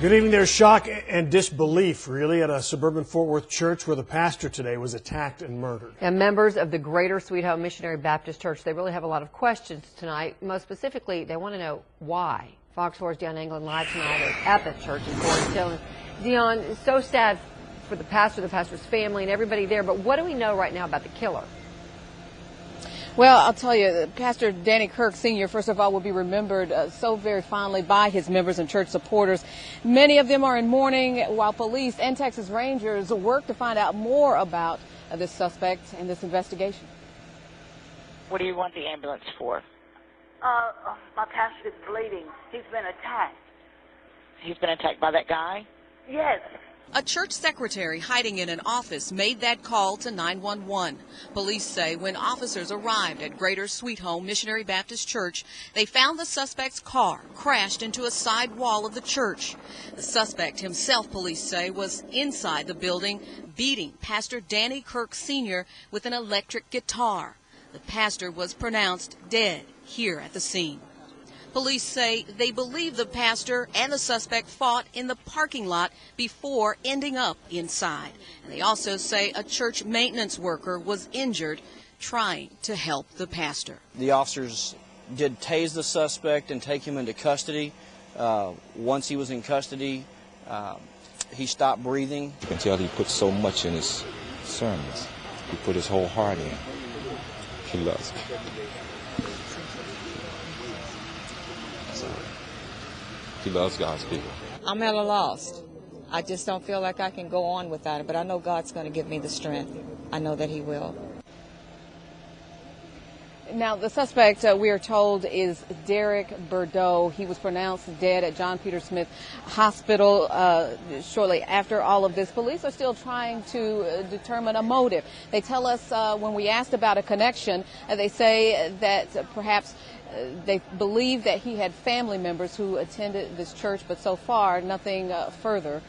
Good evening. There's shock and disbelief, really, at a suburban Fort Worth church where the pastor today was attacked and murdered. And members of the Greater Sweet Home Missionary Baptist Church, they really have a lot of questions tonight. Most specifically, they want to know why. Fox 4's Dion England live tonight at the church in Florence. Dion, it's so sad for the pastor's family, and everybody there, but what do we know right now about the killer? Well, I'll tell you, Pastor Danny Kirk Sr., first of all, will be remembered so very fondly by his members and church supporters. Many of them are in mourning while police and Texas Rangers work to find out more about this suspect and this investigation. What do you want the ambulance for? My pastor is bleeding. He's been attacked. He's been attacked by that guy? Yes. A church secretary hiding in an office made that call to 911. Police say when officers arrived at Greater Sweet Home Missionary Baptist Church, they found the suspect's car crashed into a side wall of the church. The suspect himself, police say, was inside the building beating Pastor Danny Kirk Sr. with an electric guitar. The pastor was pronounced dead here at the scene. Police say they believe the pastor and the suspect fought in the parking lot before ending up inside. And they also say a church maintenance worker was injured trying to help the pastor. The officers did tase the suspect and take him into custody. Once he was in custody, he stopped breathing. You can tell he put so much in his sermons. He put his whole heart in. He loves it. He loves God's people. I'm at a loss. I just don't feel like I can go on without it, but I know God's going to give me the strength. I know that He will. Now, the suspect, we are told, is Derek Bordeaux. He was pronounced dead at John Peter Smith Hospital shortly after all of this. Police are still trying to determine a motive. They tell us when we asked about a connection, they say that perhaps they believe that he had family members who attended this church, but so far nothing further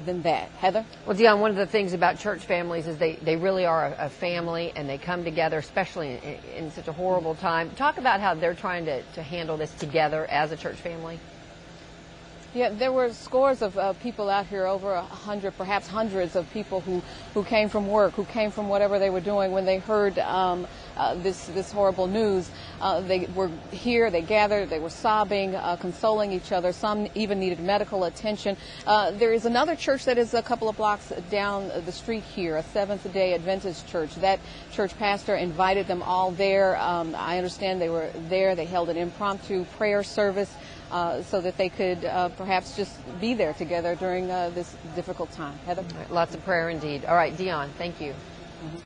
than that. Heather? Well, Dion, one of the things about church families is they really are a family, and they come together, especially in such a horrible time. Talk about how they're trying to handle this together as a church family. Yeah, there were scores of people out here, over 100, perhaps hundreds of people who came from work, who came from whatever they were doing when they heard this horrible news. They were here, they gathered, they were sobbing, consoling each other. Some even needed medical attention. There is another church that is a couple of blocks down the street here, a Seventh-day Adventist church. That church pastor invited them all there. I understand they were there. They held an impromptu prayer service so that they could perhaps just be there together during this difficult time. Heather? Lots of prayer indeed. All right, Dion, thank you.